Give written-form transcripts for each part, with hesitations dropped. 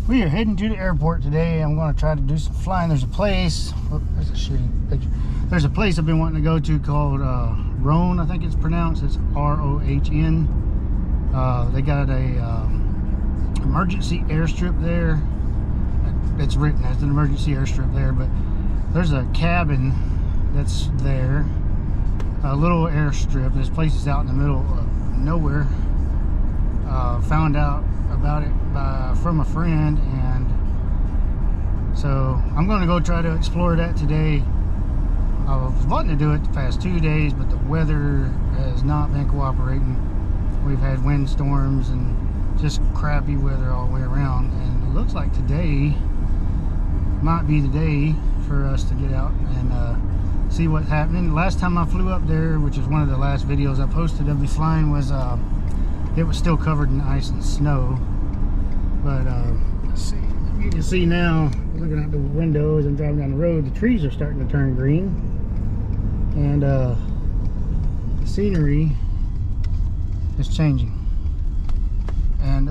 We are heading to the airport today. I'm going to try to do some flying. There's a place. Oh, there's a shitty picture. There's a place I've been wanting to go to called Rohn, I think it's pronounced. It's R-O-H-N. They got a emergency airstrip there. It's written as an emergency airstrip there, but there's a cabin that's there. A little airstrip. This place is out in the middle of nowhere. Found out about it from a friend, and so I'm going to go try to explore that today. I was wanting to do it the past 2 days, but the weather has not been cooperating. We've had windstorms and just crappy weather all the way around, and it looks like today might be the day for us to get out and see what's happening. Last time I flew up there, which is one of the last videos I posted of me flying, was it was still covered in ice and snow. But let's see, you can see now, looking out the windows and driving down the road, the trees are starting to turn green, and the scenery is changing. And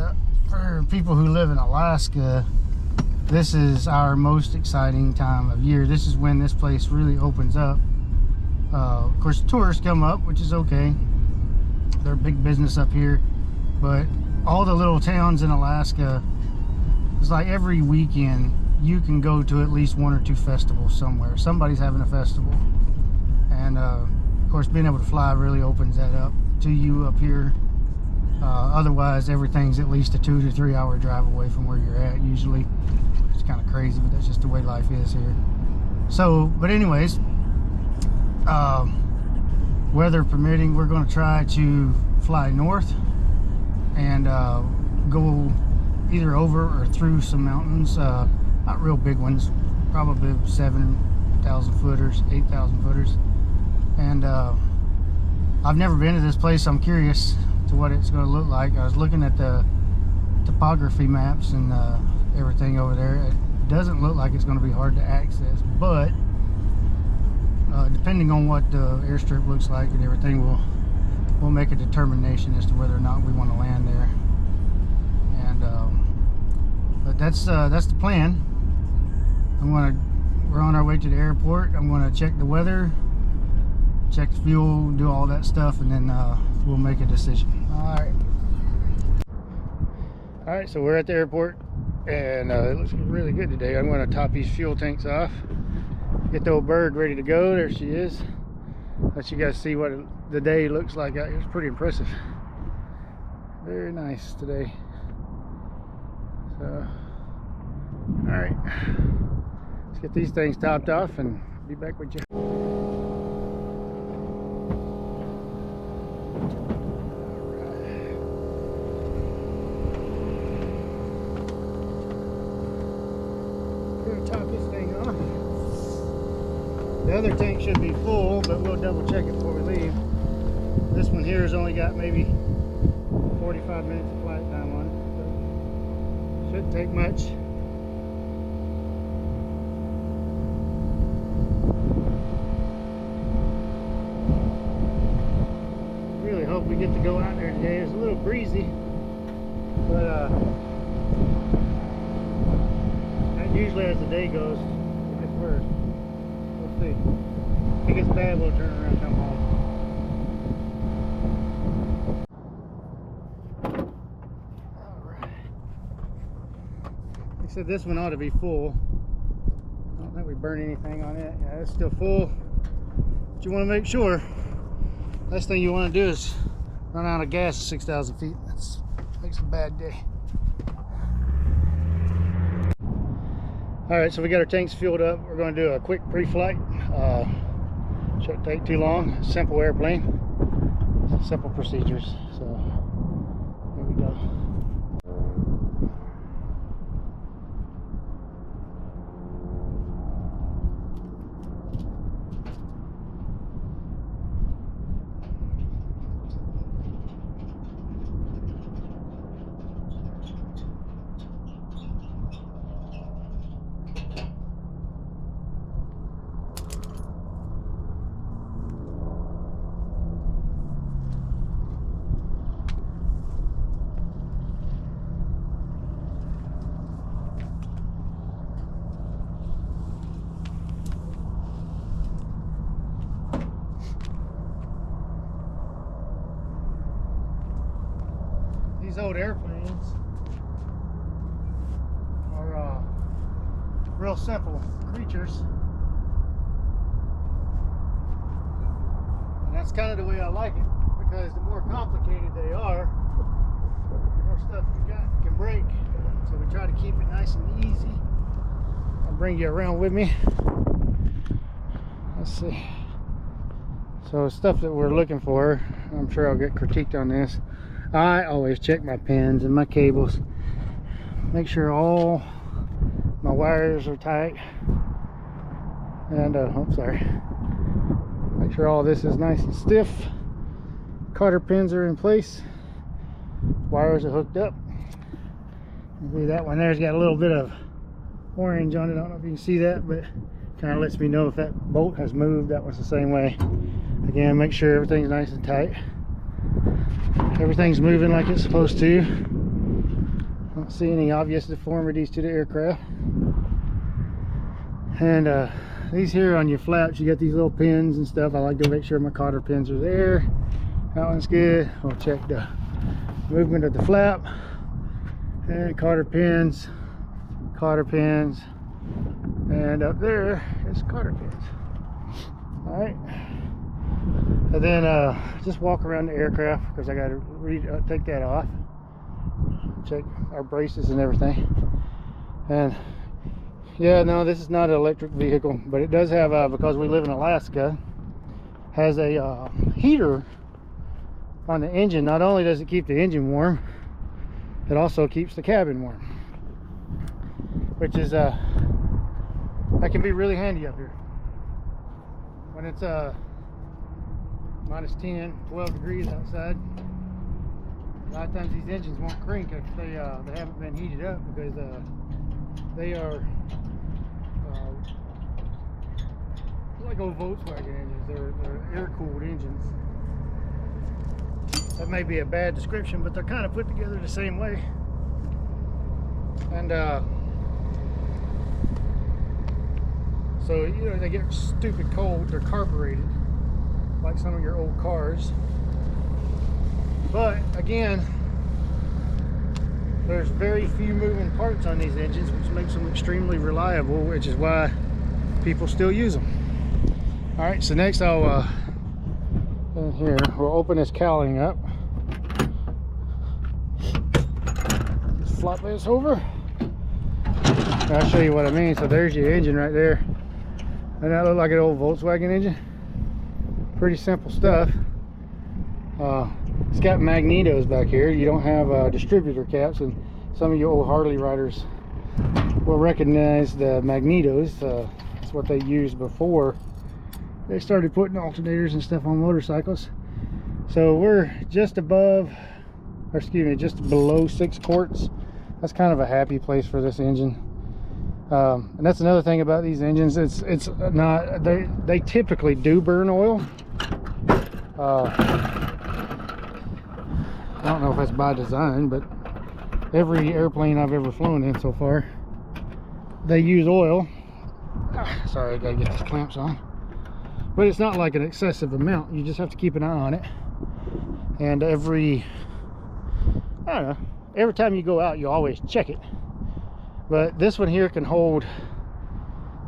for people who live in Alaska, this is our most exciting time of year. This is when this place really opens up. Of course, tourists come up, which is okay. They're big business up here, but all the little towns in Alaska, it's like every weekend you can go to at least 1 or 2 festivals somewhere. Somebody's having a festival, and of course being able to fly really opens that up to you up here. Otherwise everything's at least a 2 to 3 hour drive away from where you're at usually. It's kind of crazy, but that's just the way life is here. So, but anyways, weather permitting, we're going to try to fly north and go either over or through some mountains, not real big ones, probably 7,000 footers, 8,000 footers. And I've never been to this place, so I'm curious to what it's going to look like. I was looking at the topography maps and everything over there. It doesn't look like it's going to be hard to access, but depending on what the airstrip looks like and everything, we'll make a determination as to whether or not we want to land there. And but that's the plan. We're on our way to the airport. I'm going to check the weather, check the fuel, do all that stuff, and then we'll make a decision. All right, so we're at the airport, and it looks really good today. I'm going to top these fuel tanks off, get the old bird ready to go. There she is. Let you guys see what the day looks like out here. It's pretty impressive. Very nice today. So, all right, let's get these things topped off and be back with you. Top this thing off. The other tank should be full, but we'll double check it before we leave. This one here has only got maybe 45 minutes of flight time on it, so shouldn't take much. Really hope we get to go out there today. It's a little breezy, but usually as the day goes, it gets worse. We'll see. If it gets bad, we'll turn around and come home. Alright. They said this one ought to be full. I don't think we burned anything on it. Yeah, it's still full. But you want to make sure. Last thing you want to do is run out of gas at 6,000 feet. That makes a bad day. Alright, so we got our tanks filled up. We're going to do a quick pre-flight. Shouldn't take too long. Simple airplane. Simple procedures. So, here we go. these old airplanes are real simple creatures. And that's kind of the way I like it, because the more complicated they are, the more stuff you got can break. So we try to keep it nice and easy. I'll bring you around with me. Let's see. So stuff that we're looking for, I'm sure I'll get critiqued on this. I always check my pins and my cables. Make sure all my wires are tight. And, oh, sorry. Make sure all this is nice and stiff. Cotter pins are in place. Wires are hooked up. See, that one there's got a little bit of orange on it. I don't know if you can see that, but kind of lets me know if that bolt has moved. That one's the same way. Again, make sure everything's nice and tight. Everything's moving like it's supposed to. Don't see any obvious deformities to the aircraft. And these here on your flaps, you got these little pins and stuff. I like to make sure my cotter pins are there. That one's good. We'll check the movement of the flap. And cotter pins. And up there is cotter pins. Alright. And then just walk around the aircraft, because I got to take that off. Check our braces and everything. And yeah, no, this is not an electric vehicle, but it does have, because we live in Alaska, has a heater on the engine. Not only does it keep the engine warm, it also keeps the cabin warm, which is that can be really handy up here when it's minus 10, 12 degrees outside. A lot of times these engines won't crank if they haven't been heated up, because they are like old Volkswagen engines. They're air-cooled engines. That may be a bad description, but they're kind of put together the same way. And so, you know, they get stupid cold. They're carbureted, like some of your old cars. But again, there's very few moving parts on these engines, which makes them extremely reliable, which is why people still use them. All right, so next I'll in here we'll open this cowling up. Just flop this over. And I'll show you what I mean. So there's your engine right there. Doesn't that look like an old Volkswagen engine? Pretty simple stuff. It's got magnetos back here. You don't have distributor caps, and some of you old Harley riders will recognize the magnetos. That's what they used before they started putting alternators and stuff on motorcycles. So we're just above, or excuse me, just below 6 quarts. That's kind of a happy place for this engine. And that's another thing about these engines. It's not, they typically do burn oil. I don't know if that's by design, but every airplane I've ever flown in so far, they use oil. Sorry, I gotta get these clamps on. But it's not like an excessive amount. You just have to keep an eye on it. And I don't know, every time you go out, you always check it. But this one here can hold,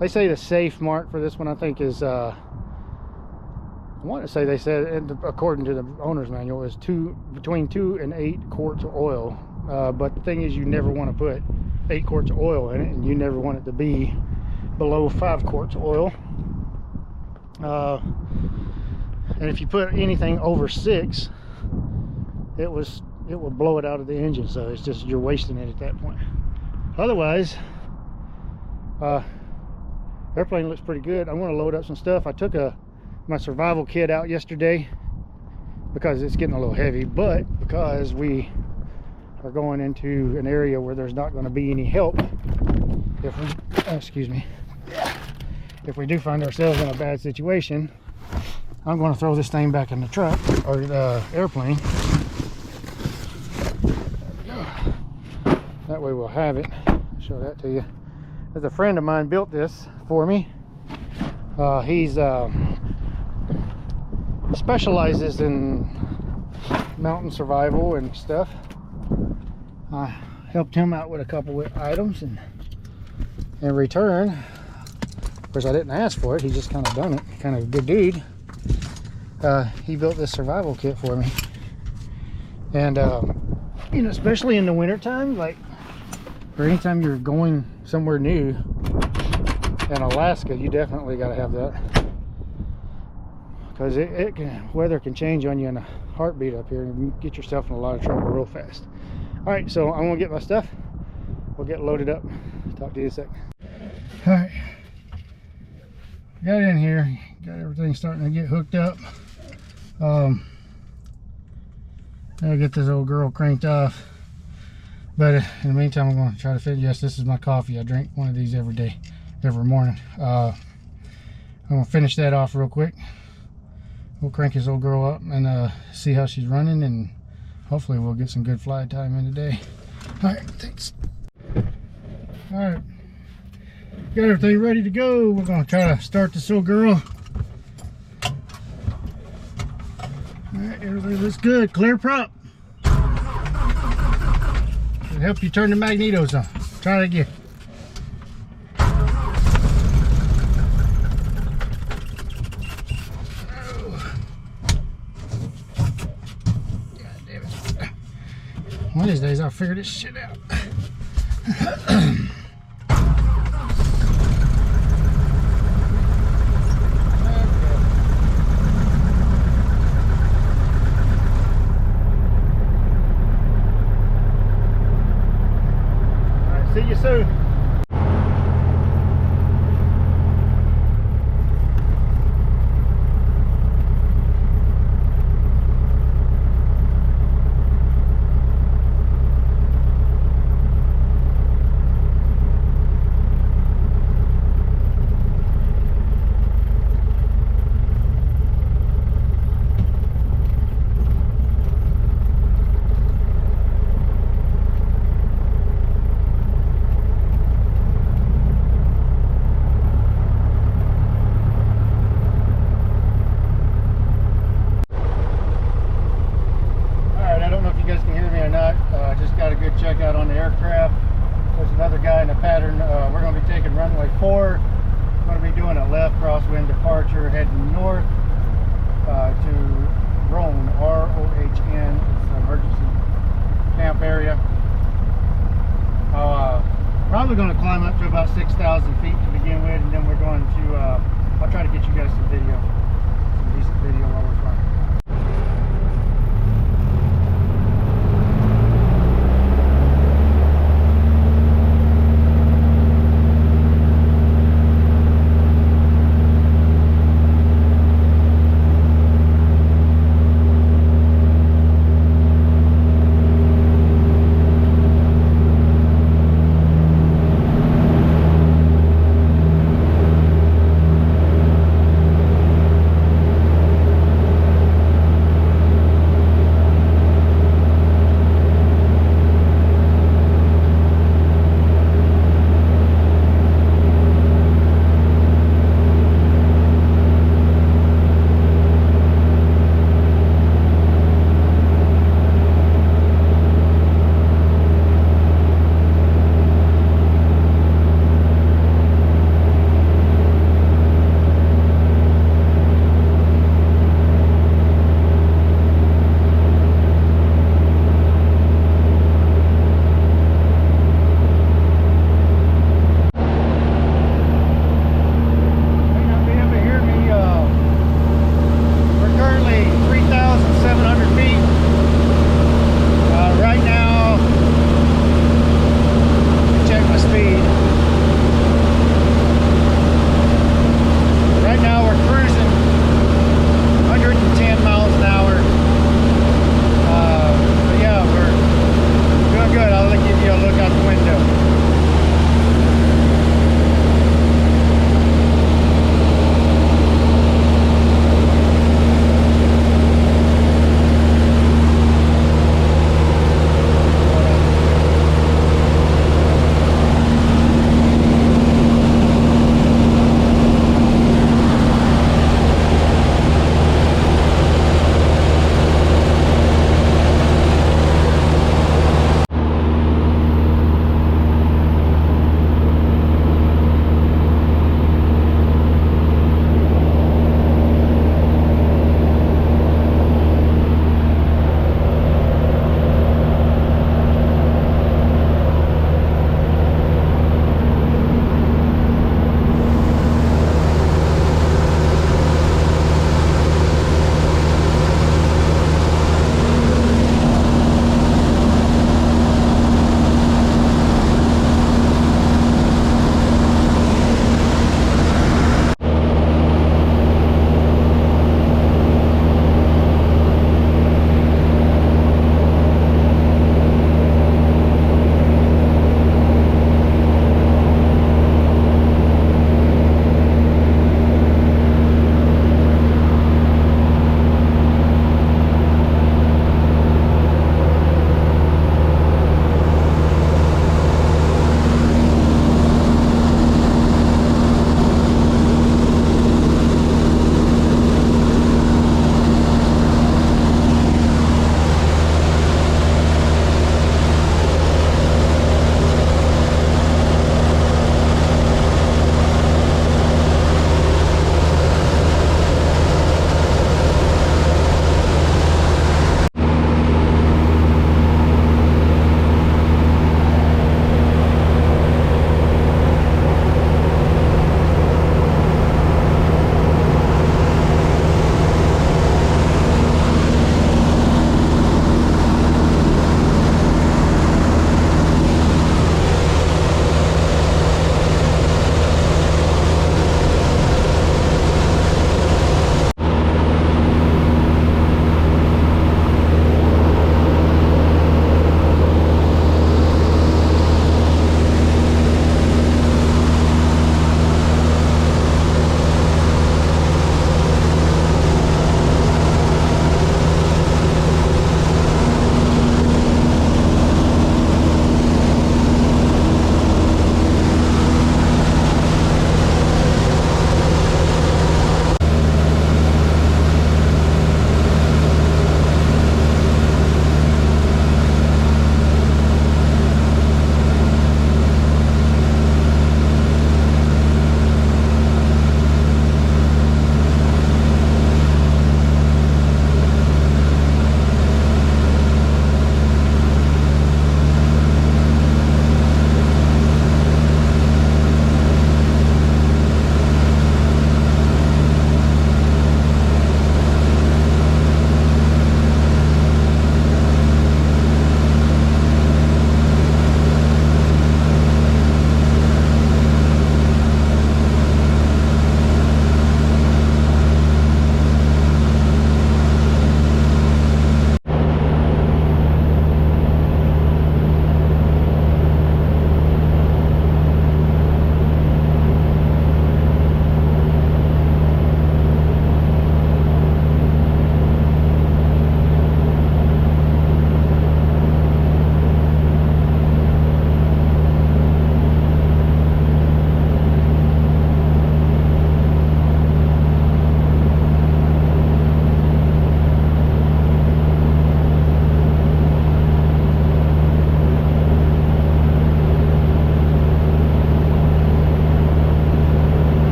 they say the safe mark for this one, I think, is I want to say they said, according to the owner's manual, is between 2 and 8 quarts of oil. But the thing is, you never want to put 8 quarts of oil in it, and you never want it to be below 5 quarts of oil. And if you put anything over 6, it will blow it out of the engine. So it's just, you're wasting it at that point. Otherwise, airplane looks pretty good. I want to load up some stuff. I took my survival kit out yesterday because it's getting a little heavy, but because we are going into an area where there's not going to be any help if we, excuse me, if we do find ourselves in a bad situation. I'm going to throw this thing back in the truck, or the airplane. That way we'll have it. I'll show that to you. There's a friend of mine built this for me. He's specializes in mountain survival and stuff. I helped him out with a couple of items, and in return, of course I didn't ask for it, he just kind of done it, kind of a good dude. He built this survival kit for me. And you know, especially in the winter time, like, or anytime you're going somewhere new in Alaska, you definitely got to have that, because weather can change on you in a heartbeat up here, and you get yourself in a lot of trouble real fast. All right, so I'm gonna get my stuff, we'll get loaded up, talk to you in a sec. All right, got in here, got everything starting to get hooked up. I'll get this old girl cranked off, but in the meantime I'm going to try to fit. Yes, this is my coffee. I drink one of these every day, every morning. I'm going to finish that off real quick. We'll crank this old girl up and see how she's running, and hopefully we'll get some good fly time in today. All right, thanks. All right, got everything ready to go. We're going to try to start this old girl. Alright, everything looks good. Clear prop. It'll help you turn the magnetos on. Try it again. God damn it. One of these days I'll figure this shit out. See you soon. Checkout on the aircraft. There's another guy in the pattern. We're going to be taking runway 4. We're going to be doing a left crosswind departure heading north to Rohn, R-O-H-N. It's an emergency camp area. Probably going to climb up to about 6,000 feet to begin with, and then we're going to, I'll try to get you guys some video, some decent video while we're flying.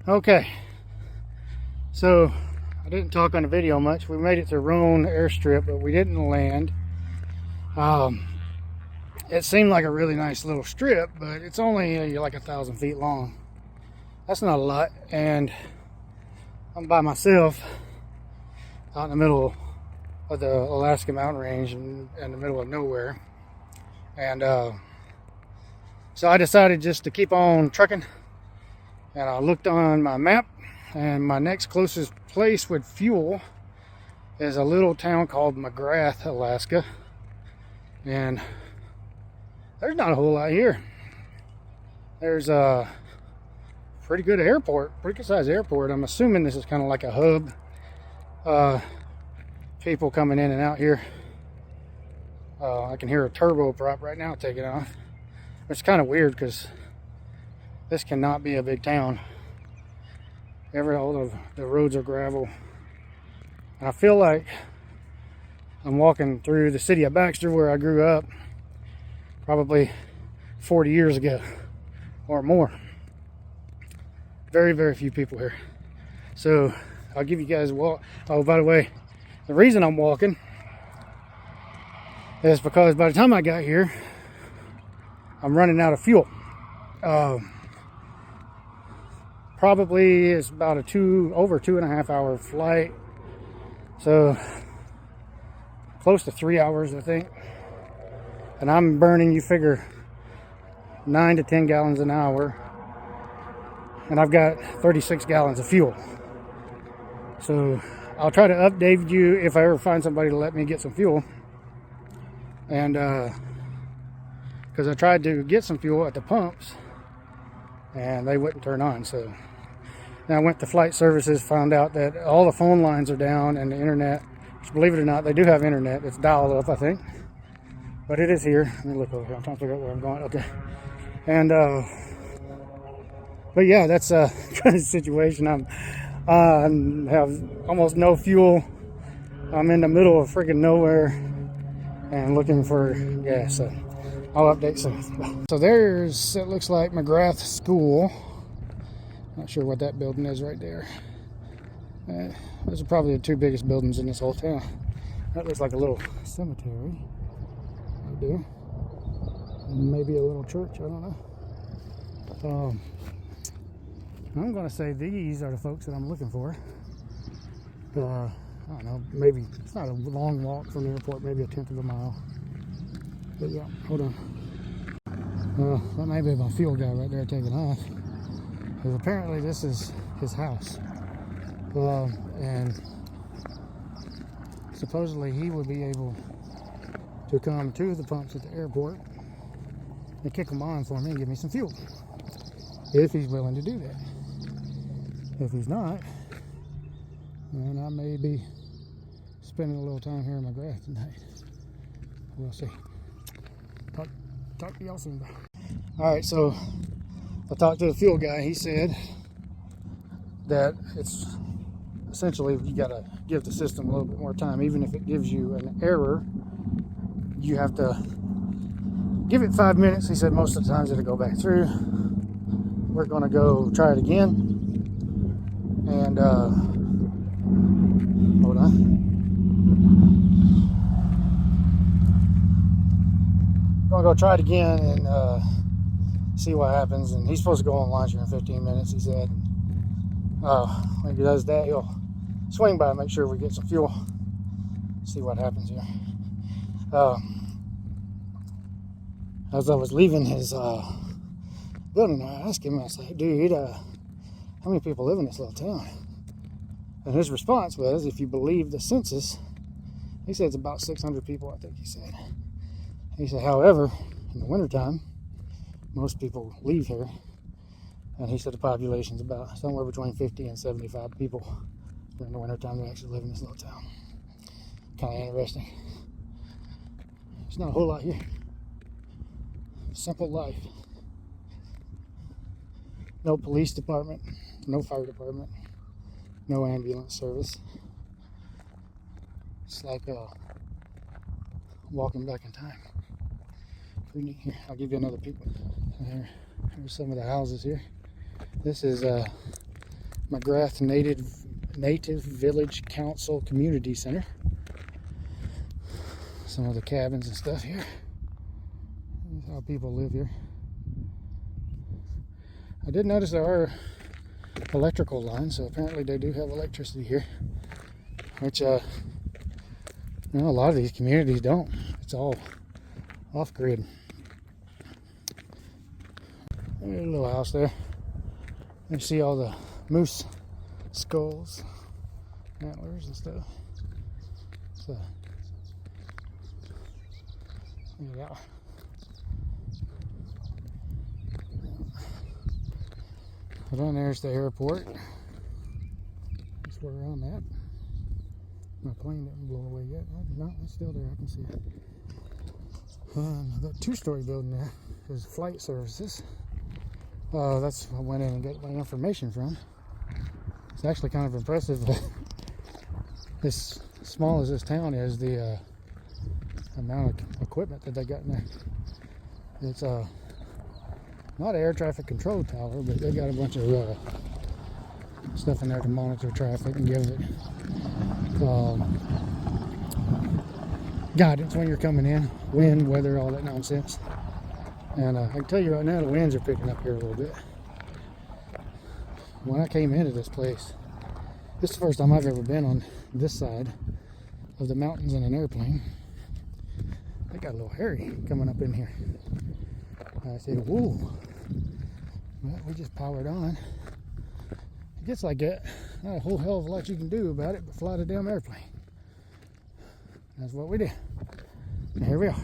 Okay, so I didn't talk on the video much. We made it to Roan airstrip, but we didn't land. It seemed like a really nice little strip, but it's only like 1,000 feet long. That's not a lot, and I'm by myself out in the middle of the Alaska mountain range in the middle of nowhere. And so I decided just to keep on trucking, and I looked on my map, and my next closest place with fuel is a little town called McGrath, Alaska. And there's not a whole lot here. There's a pretty good airport, pretty good sized airport. I'm assuming this is kind of like a hub. People coming in and out here. I can hear a turboprop right now taking off. It's kind of weird because this cannot be a big town. All of the roads are gravel. And I feel like I'm walking through the city of Baxter where I grew up probably 40 years ago or more. Very, very few people here. So I'll give you guys a walk. Oh, by the way, the reason I'm walking is because by the time I got here, I'm running out of fuel. Probably it's about over 2.5 hour flight. So close to 3 hours, I think. And I'm burning, you figure, 9 to 10 gallons an hour. And I've got 36 gallons of fuel. So I'll try to update you if I ever find somebody to let me get some fuel. And because I tried to get some fuel at the pumps and they wouldn't turn on. So then I went to flight services, found out that all the phone lines are down and the internet, which, believe it or not, they do have internet. It's dialed up, I think, but it is here. Let me look over here. I'm trying to figure out where I'm going. Okay. And but yeah, that's kind of the situation. I have almost no fuel. I'm in the middle of freaking nowhere and looking for gas. So I'll update soon. So there's, it looks like McGrath School. Not sure what that building is right there. Those are probably the two biggest buildings in this whole town. That looks like a little cemetery. I do. Maybe a little church, I don't know. I'm going to say these are the folks that I'm looking for. I don't know, maybe it's not a long walk from the airport, maybe 1/10 of a mile. But yeah, hold on. That may be my fuel guy right there taking off. Because apparently this is his house. And supposedly he would be able to come to the pumps at the airport and kick them on for me and give me some fuel. If he's willing to do that. If he's not, then I may be spending a little time here in McGrath tonight. We'll see. Talk to y'all soon. Alright, so I talked to the fuel guy. He said that it's essentially you gotta give the system a little bit more time. Even if it gives you an error, you have to give it 5 minutes. He said most of the times it'll go back through. We're gonna go try it again. And hold on. I'm gonna go try it again and see what happens. And he's supposed to go on lunch here in 15 minutes, he said. When he does that, he'll swing by and make sure we get some fuel. See what happens here. As I was leaving his building, I asked him, I said, dude, how many people live in this little town? And his response was, if you believe the census, he said it's about 600 people, I think he said. He said, however, in the wintertime, most people leave here. And he said the population's about somewhere between 50 and 75 people during the wintertime that actually live in this little town. Kind of interesting. There's not a whole lot here. Simple life. No police department, no fire department, no ambulance service. It's like walking back in time. Pretty neat. Here, I'll give you another peek. Here's some of the houses here. This is McGrath Native Village Council Community Center. Some of the cabins and stuff here. That's how people live here. I did notice there are electrical lines, so apparently they do have electricity here, which a lot of these communities don't. It's all off-grid. There's a little house there. You see all the moose skulls, antlers and stuff. So, look at that one. But down there's the airport. That's where I'm at. My plane didn't blow away yet. No, it's still there. I can see it. That two-story building there is flight services. That's where I went in and got my information from. It's actually kind of impressive. As small as this town is, the amount of equipment that they got in there. It's not an air traffic control tower, but they got a bunch of stuff in there to monitor traffic and give it guidance when you're coming in, wind, weather, all that nonsense. And I can tell you right now, the winds are picking up here a little bit. When I came into this place, this is the first time I've ever been on this side of the mountains in an airplane. They got a little hairy coming up in here. I said, whoa. Well, we just powered on. It gets like that. Not a whole hell of a lot you can do about it but fly the damn airplane. That's what we did. And here we are.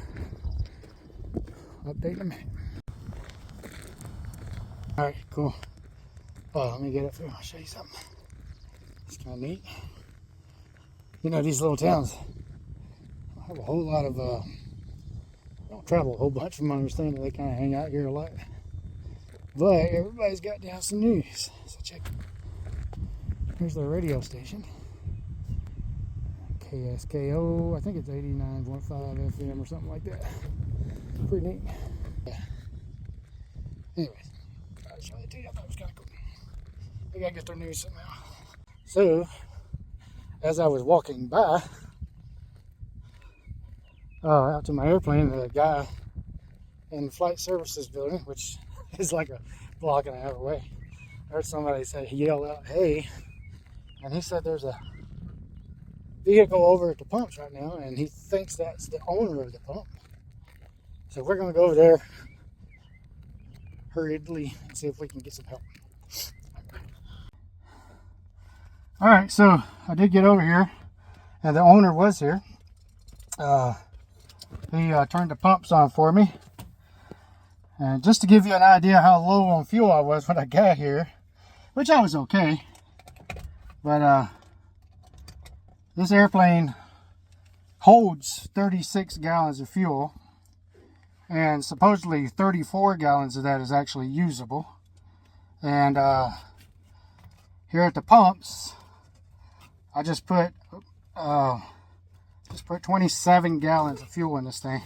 Update in a minute. Alright, cool. Let me get up here. I'll show you something. It's kind of neat. You know, these little towns have a whole lot of, don't travel a whole bunch from my understanding. They kind of hang out here a lot. But everybody's got down some news. So check. Here's their radio station. KSKO, I think it's 89.5 FM or something like that. Pretty neat. Yeah. Anyways, I'll show you to you. I thought it was kind of cool. They gotta get their news somehow. So, as I was walking by, out to my airplane, the guy in the flight services building, which is like a block and a half away, I heard somebody say, yell out, hey, and he said there's a vehicle over at the pumps right now, and he thinks that's the owner of the pump. So we're going to go over there hurriedly and see if we can get some help. Alright, so I did get over here, and the owner was here. He turned the pumps on for me. And just to give you an idea how low on fuel I was when I got here, which I was okay. But this airplane holds 36 gallons of fuel, and supposedly 34 gallons of that is actually usable. And here at the pumps, I just put 27 gallons of fuel in this thing.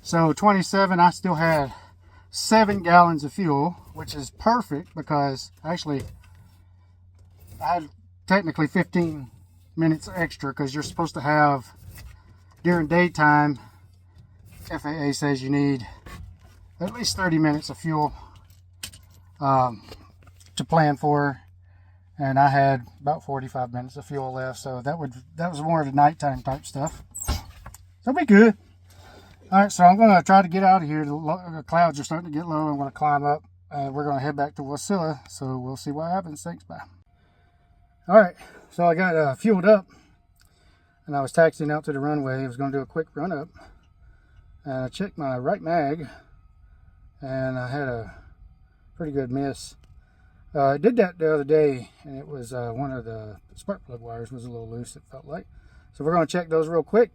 So 27, I still had 7 gallons of fuel, which is perfect because actually I had technically 15 minutes extra because you're supposed to have, during daytime, FAA says you need at least 30 minutes of fuel to plan for, and I had about 45 minutes of fuel left, so that was more of the nighttime type stuff. So it'll be good. Alright, so I'm going to try to get out of here. The clouds are starting to get low. I'm going to climb up, and we're going to head back to Wasilla, so we'll see what happens. Thanks, bye. Alright, so I got fueled up, and I was taxiing out to the runway. I was going to do a quick run up, and I checked my right mag, and I had a pretty good miss. I did that the other day, and it was one of the spark plug wires was a little loose, it felt like. So we're going to check those real quick,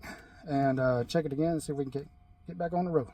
and check it again and see if we can get back on the road.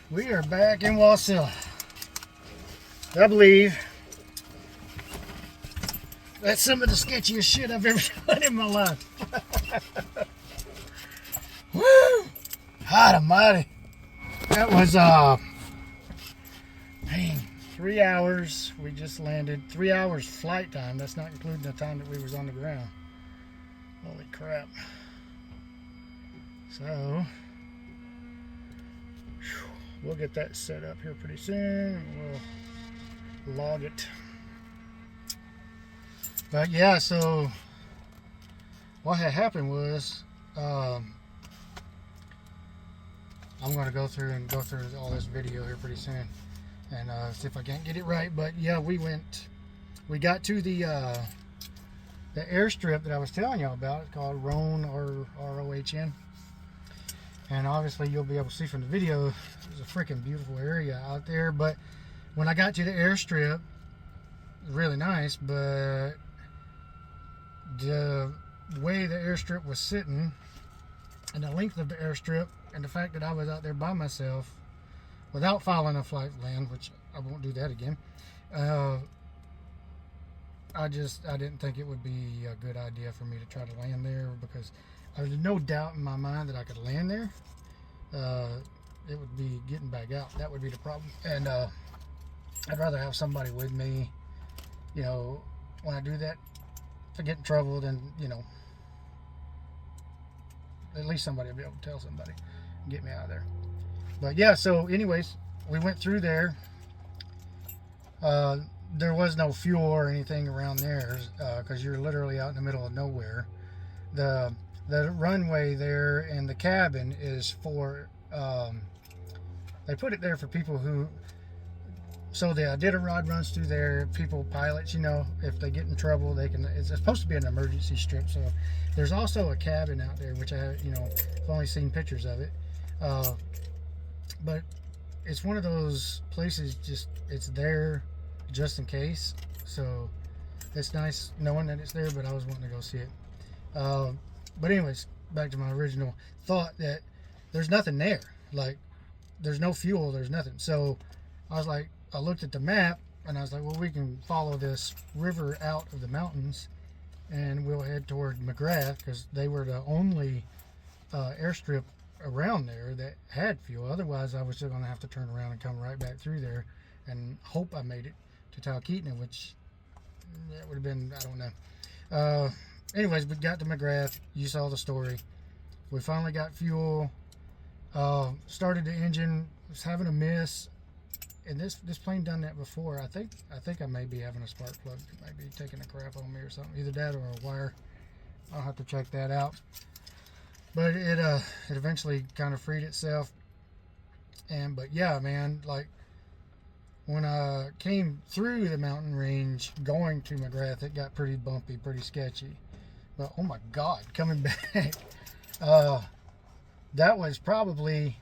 We are back in Wasilla. I believe that's some of the sketchiest shit I've ever done in my life. Woo! Hot almighty. That was, man, 3 hours. We just landed. 3 hours flight time. That's not including the time that we was on the ground. Holy crap. So, we'll get that set up here pretty soon. We'll log it. But yeah, so what had happened was, I'm going to go through all this video here pretty soon and see if I can't get it right. But yeah, we got to the airstrip that I was telling y'all about. It's called Rohn, or ROHN. And obviously you'll be able to see from the video, there's a freaking beautiful area out there. But when I got to the airstrip, it was really nice, but the way the airstrip was sitting and the length of the airstrip and the fact that I was out there by myself without filing a flight plan, which I won't do that again, I didn't think it would be a good idea for me to try to land there, because there's no doubt in my mind that I could land there. It would be getting back out. That would be the problem. And I'd rather have somebody with me, you know, when I do that. If I get in trouble, then, you know, at least somebody will be able to tell somebody and get me out of there. But yeah, so anyways, we went through there. There was no fuel or anything around there, because you're literally out in the middle of nowhere. The runway there and the cabin is for, they put it there for people who, so the Iditarod runs through there. Pilots, you know, if they get in trouble, they can, it's supposed to be an emergency strip. So there's also a cabin out there, which I've only seen pictures of it. But it's one of those places, it's there just in case. So it's nice knowing that it's there, but I was wanting to go see it. But anyways, back to my original thought that there's nothing there. Like, there's no fuel, there's nothing. So I was like, I looked at the map and I was like, well, we can follow this river out of the mountains and we'll head toward McGrath, because they were the only airstrip around there that had fuel. Otherwise, I was still going to have to turn around and come right back through there and hope I made it to Talkeetna, which that would have been, I don't know. Anyways, we got to McGrath. You saw the story. We finally got fuel. Started the engine. Was having a miss. And this plane done that before. I think I may be having a spark plug. It might be taking a crap on me or something. Either that or a wire. I'll have to check that out. But it eventually kind of freed itself. But yeah, man, like when I came through the mountain range going to McGrath, it got pretty bumpy, pretty sketchy. But oh my God, coming back, that was probably,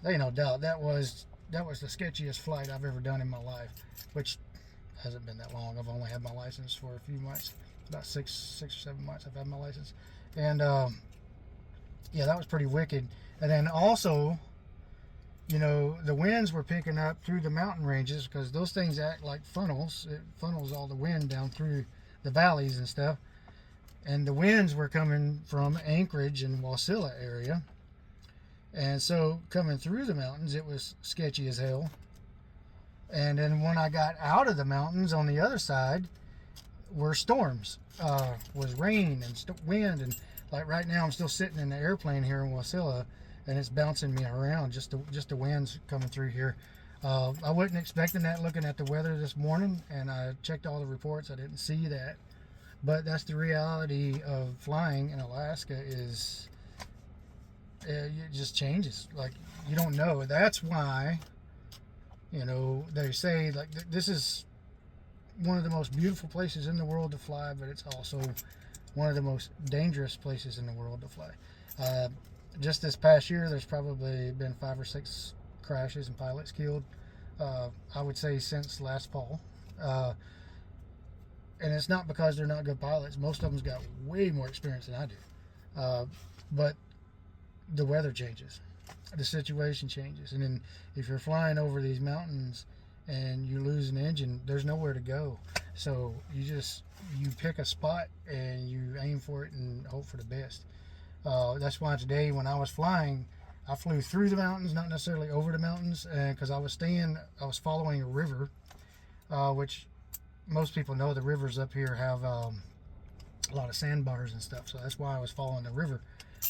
ain't no doubt, that was the sketchiest flight I've ever done in my life, which hasn't been that long. I've only had my license for a few months, about six or 7 months I've had my license. And yeah, that was pretty wicked. And then also, you know, the winds were picking up through the mountain ranges, because those things act like funnels. It funnels all the wind down through the valleys and stuff. And the winds were coming from Anchorage and Wasilla area. And so coming through the mountains, it was sketchy as hell. And then when I got out of the mountains on the other side were storms, was rain and wind. And like right now, I'm still sitting in the airplane here in Wasilla, and it's bouncing me around, just the winds coming through here. I wasn't expecting that looking at the weather this morning, and I checked all the reports. I didn't see that. But that's the reality of flying in Alaska, is it just changes. Like, you don't know. That's why, you know, they say, like, this is one of the most beautiful places in the world to fly, but it's also one of the most dangerous places in the world to fly. Just this past year, there's probably been 5 or 6 crashes and pilots killed. I would say since last fall. And it's not because they're not good pilots. Most of them's got way more experience than I do. But the weather changes. the situation changes. And then if you're flying over these mountains and you lose an engine, there's nowhere to go. So you pick a spot and you aim for it and hope for the best. That's why today when I was flying, I flew through the mountains, not necessarily over the mountains, because I was following a river, which most people know the rivers up here have a lot of sandbars and stuff. So that's why I was following the river.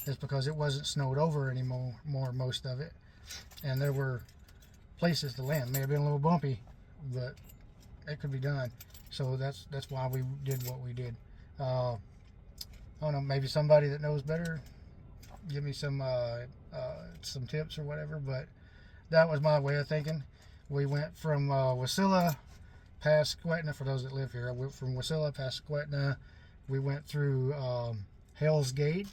It's because it wasn't snowed over anymore, most of it, and there were places to land. May have been a little bumpy, but it could be done. So that's why we did what we did. I don't know, maybe somebody that knows better, give me some tips or whatever, but that was my way of thinking. We went from Wasilla past Skwetna. For those that live here, I went from Wasilla past Skwetna. We went through Hell's Gate.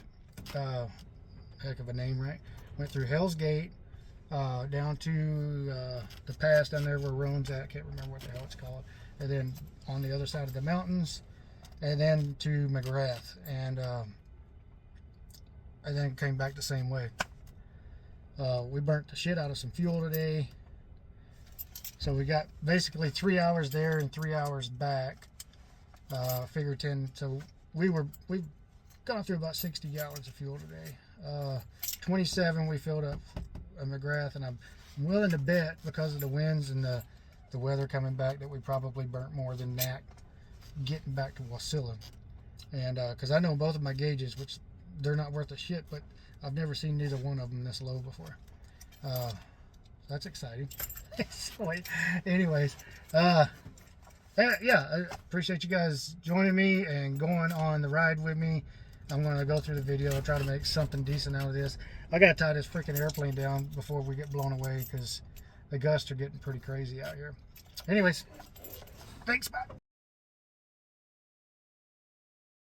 Heck of a name, right? Went through Hell's Gate, down to the pass down there where Roan's at. I can't remember what the hell it's called. And then on the other side of the mountains, and then to McGrath, and then came back the same way. We burnt the shit out of some fuel today, so we got basically 3 hours there and 3 hours back. Figure 10. So we've gone through about 60 gallons of fuel today. 27 we filled up at McGrath, and I'm willing to bet, because of the winds and the weather coming back, that we probably burnt more than that getting back to Wasilla. And because I know both of my gauges, which they're not worth a shit, but I've never seen neither one of them this low before. That's exciting. So, anyways, yeah, I appreciate you guys joining me and going on the ride with me. I'm going to go through the video, try to make something decent out of this. I got to tie this freaking airplane down before we get blown away, because the gusts are getting pretty crazy out here. Anyways, thanks, bye.